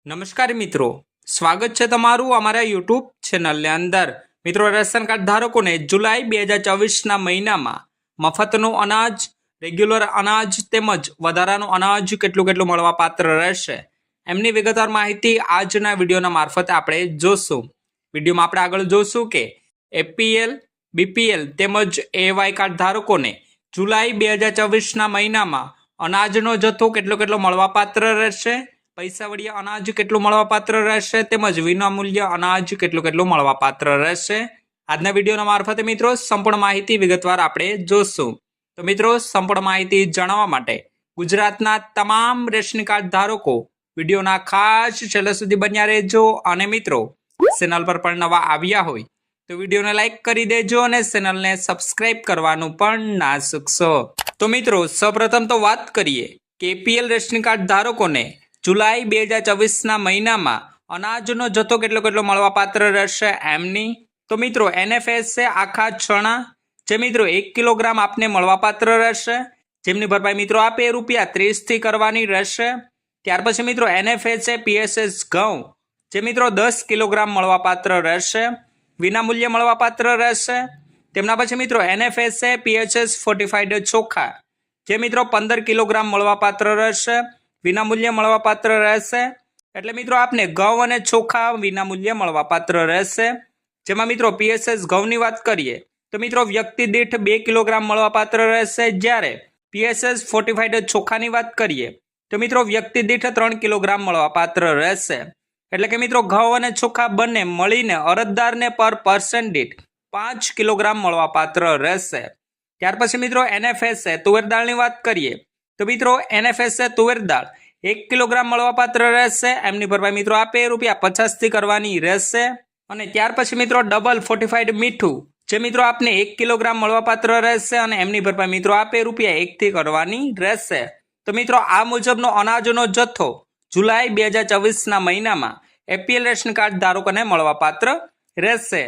નમસ્કાર મિત્રો, સ્વાગત છે તમારું અમારા યુટ્યુબ ચેનલની અંદર। મિત્રો, રેશન કાર્ડ ધારકોને જુલાઈ 2024ના મહિનામાં મફતનું અનાજ, રેગ્યુલર અનાજ તેમજ વધારાનું અનાજ કેટલું મળવાપાત્ર રહેશે એમની વિગતવાર માહિતી આજના વિડીયોના મારફતે આપણે જોશું। વિડીયોમાં આપણે આગળ જોશું કે એપીએલ, બીપીએલ તેમજ એવાય કાર્ડ ધારકોને જુલાઈ 2024ના મહિનામાં અનાજનો જથ્થો કેટલો મળવાપાત્ર રહેશે, પૈસા વડિયા અનાજ કેટલું મળવાપાત્ર રહેશે તેમજ વિનામૂલ્ય અનાજ કેટલું મળવાપાત્ર રહેશે। આજના વિડીયોના મારફતે મિત્રો સંપૂર્ણ માહિતી વિગતવાર આપણે જોશું। તો મિત્રો, સંપૂર્ણ માહિતી જાણવા માટે ગુજરાતના તમામ રેશન કાર્ડ ધારકો વિડીયોના ખાસ છેલ્લે સુધી બન્યા રહેજો। અને મિત્રો, ચેનલ પર પણ નવા આવ્યા હોય તો વિડીયોને લાઈક કરી દેજો અને ચેનલને સબસ્ક્રાઇબ કરવાનું પણ ના ચૂકશો। તો મિત્રો, સૌપ્રથમ તો વાત કરીએ કે એપીએલ રેશન કાર્ડ ધારકોને જુલાઈ 2024ના મહિનામાં અનાજનો જથ્થો કેટલો મળવાપાત્ર રહેશે એમની। તો મિત્રો, એનએફએસએ આખા ચણા જે મિત્રો 1 કિલોગ્રામ આપને મળવાપાત્ર રહેશે, જેમની ભરપાઈ મિત્રો આપે ₹30 થી કરવાની રહેશે। ત્યાર પછી મિત્રો એનએફએસએ પીએસએસ ઘઉં જે મિત્રો 10 કિલોગ્રામ મળવાપાત્ર રહેશે, વિનામૂલ્ય મળવાપાત્ર રહેશે। તેમના પછી મિત્રો એનએફએસએ પીએચએસ ફોર્ટિફાઈડ ચોખા જે મિત્રો 15 કિલોગ્રામ મળવાપાત્ર રહેશે, વિનામૂલ્ય મળવાપાત્ર રહેશે। એટલે મિત્રો આપને ઘઉં અને ચોખા વિનામૂલ્ય મળવાપાત્ર રહેશે। જેમાં મિત્રો પીએસએસ ઘઉંની વાત કરીએ તો મિત્રો વ્યક્તિ દીઠ 2 કિલોગ્રામ મળવાપાત્ર રહેશે, જ્યારે પીએસએસ ફોર્ટિફાઈડ ચોખાની વાત કરીએ તો મિત્રો વ્યક્તિ દીઠ 3 કિલોગ્રામ મળવાપાત્ર રહેશે। એટલે કે મિત્રો ઘઉં અને ચોખા બંને મળીને અરજદારને પર પર્સન દીઠ 5 કિલોગ્રામ મળવાપાત્ર રહેશે। ત્યાર પછી મિત્રો એનએફએસએ તુવેર દાળની વાત કરીએ તો મિત્રો એનએફએસએ તુવેર દાળ 1 કિલોગ્રામ મળવાપાત્ર રહેશે, એમની ભરપાઈ મિત્રો આપે ₹50 થી કરવાની રહેશે। અને ત્યાર પછી મિત્રો ડબલ ફોર્ટિફાઈડ મીઠું જે મિત્રો આપને 1 કિલોગ્રામ મળવાપાત્ર રહેશે અને એમની ભરપાઈ મિત્રો આપે ₹1 થી કરવાની રહેશે। તો મિત્રો આ મુજબનો અનાજનો જથ્થો જુલાઈ 2024ના મહિનામાં એપીએલ રેશન કાર્ડ ધારકોને મળવાપાત્ર રહેશે।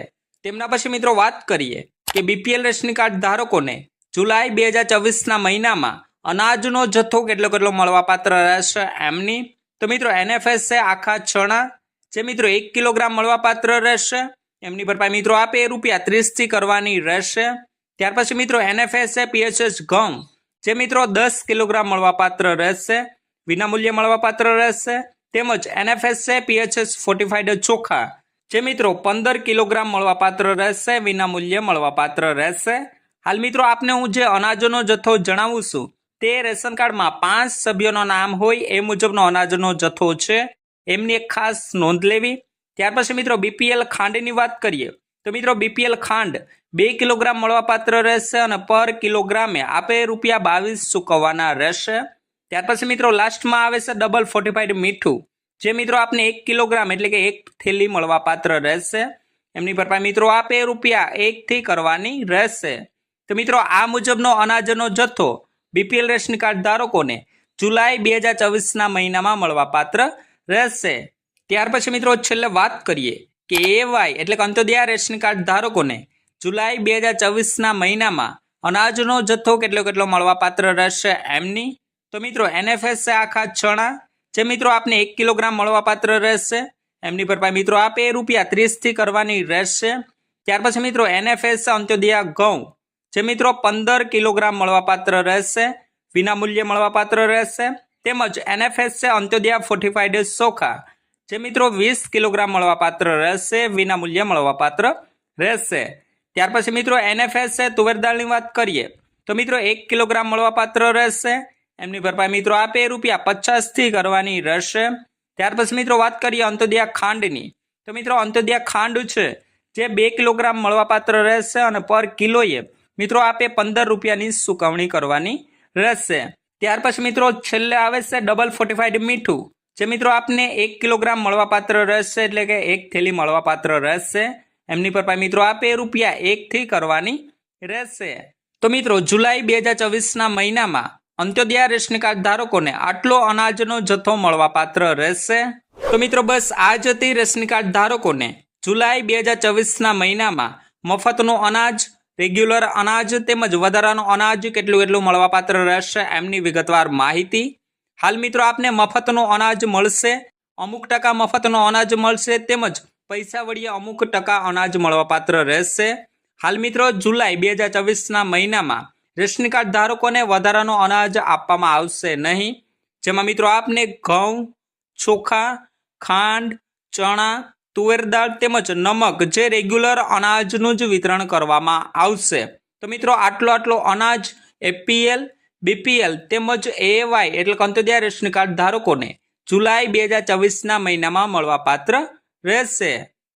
તેમના પછી મિત્રો વાત કરીએ કે બીપીએલ રેશન કાર્ડ ધારકોને જુલાઈ 2024ના મહિનામાં અનાજનો જથ્થો કેટલો મળવાપાત્ર રહેશે એમની। તો મિત્રો એનએફએસએ આખા ચણા જે મિત્રો 1 કિલોગ્રામ મળવાપાત્ર રહેશે, એમની ભરપાઈ મિત્રો આપે ₹30 થી કરવાની રહેશે। ત્યાર પછી મિત્રો એનએફએસએ પીએચએસ ઘઉં જે મિત્રો 10 કિલોગ્રામ મળવાપાત્ર રહેશે, વિનામૂલ્ય મળવાપાત્ર રહેશે। તેમજ એનએફએસએ પીએચએસ ફોર્ટિફાઈડ ચોખા જે મિત્રો 15 કિલોગ્રામ મળવાપાત્ર રહેશે, વિનામૂલ્ય મળવાપાત્ર રહેશે। હાલ મિત્રો આપને હું જે અનાજનો જથ્થો જણાવું છું તે રેશન કાર્ડમાં 5 સભ્યોનો નામ હોય એ મુજબનો અનાજનો જથ્થો છે, એમની એક ખાસ નોંધ લેવી। ત્યાર પછી મિત્રો બીપીએલ ખાંડની વાત કરીએ તો મિત્રો બીપીએલ ખાંડ 2 કિલોગ્રામ મળવાપાત્ર રહેશે અને પર કિલોગ્રામે આપે ₹22 ચૂકવવાના રહેશે। ત્યાર પછી મિત્રો લાસ્ટમાં આવે છે ડબલ ફોર્ટિફાઈડ મીઠું જે મિત્રો આપને 1 કિલોગ્રામ એટલે કે 1 થેલી મળવાપાત્ર રહેશે, એમની ભરપાઈ મિત્રો આપે ₹1 થી કરવાની રહેશે। તો મિત્રો આ મુજબનો અનાજનો જથ્થો બીપીએલ રેશન કાર્ડ ધારકોને જુલાઈ 2024ના મહિનામાં મળવાપાત્ર રહેશે। ત્યાર પછી મિત્રો છેલ્લે વાત કરીએ કે એવાય એટલે કે અંત્યોદય રેશન કાર્ડ ધારકોને જુલાઈ 2024ના મહિનામાં અનાજનો જથ્થો કેટલો મળવાપાત્ર રહેશે એમની। તો મિત્રો એનએફએસએ આખા ચણા જે મિત્રો આપને 1 કિલોગ્રામ મળવાપાત્ર રહેશે, એમની ભરપાઈ મિત્રો આપે ₹30 થી કરવાની રહેશે। ત્યાર પછી મિત્રો એનએફએસએ અંત્યોદય ઘઉં જે મિત્રો 15 કિલોગ્રામ મળવાપાત્ર રહેશે, વિનામૂલ્ય મળવાપાત્ર રહેશે। તેમજ એનએફએસએ અંત્યોદય ફોર્ટિફાઈડ ચોખા જે મિત્રો 20 કિલોગ્રામ મળવાપાત્ર રહેશે, વિનામૂલ્ય મળવાપાત્ર રહેશે। ત્યાર પછી મિત્રો એનએફએસએ તુવેર દાળની વાત કરીએ તો મિત્રો 1 કિલોગ્રામ મળવાપાત્ર રહેશે, એમની ભરપાઈ મિત્રો આપે ₹50 થી કરવાની રહેશે। ત્યાર પછી મિત્રો વાત કરીએ અંત્યોદય ખાંડની તો મિત્રો અંત્યોદય ખાંડ છે જે 2 કિલોગ્રામ મળવાપાત્ર રહેશે અને પર કિલોએ મિત્રો આપે ₹15ની ચૂકવણી કરવાની રહેશે। ત્યાર પછી મિત્રો છેલ્લે આવે છે ડબલ ફોર્ટિફાઈડ મીઠું જે મિત્રો આપને 1 કિલોગ્રામ મળવાપાત્ર રહેશે, એટલે કે 1 થેલી મળવાપાત્ર રહેશે, એમની ભરપાઈ મિત્રો આપે ₹1 થી કરવાની રહેશે। તો મિત્રો જુલાઈ 2024ના મહિનામાં અંત્યોદય રેશન કાર્ડ ધારકોને આટલો અનાજનો જથ્થો મળવાપાત્ર રહેશે। તો મિત્રો બસ આ જ હતી રેશન કાર્ડ ધારકોને જુલાઈ 2024ના મહિનામાં મફતનું અનાજ, રેગ્યુલર અનાજ તેમજ વધારાનું અનાજ કેટલું મળવાપાત્ર રહેશે એમની વિગતવાર માહિતી। હાલ મિત્રો આપને મફતનું અનાજ મળશે અમુક ટકા મફતનો અનાજ મળશે તેમજ પૈસા વળીએ અમુક ટકા અનાજ મળવાપાત્ર રહેશે। હાલ મિત્રો જુલાઈ 2024ના મહિનામાં રેશન કાર્ડ ધારકોને વધારાનો અનાજ આપવામાં આવશે નહીં, જેમાં મિત્રો આપને ઘઉં, ચોખા, ખાંડ, ચણા, તુવેર દાળ તેમજ નમક જે રેગ્યુલર અનાજનું જ વિતરણ કરવામાં આવશે। તો મિત્રો આટલો અનાજ એપીએલ, બીપીએલ તેમજ એવાય એટલે કે અંત્યોદય રેશન કાર્ડ ધારકોને જુલાઈ 2024ના મહિનામાં મળવાપાત્ર રહેશે।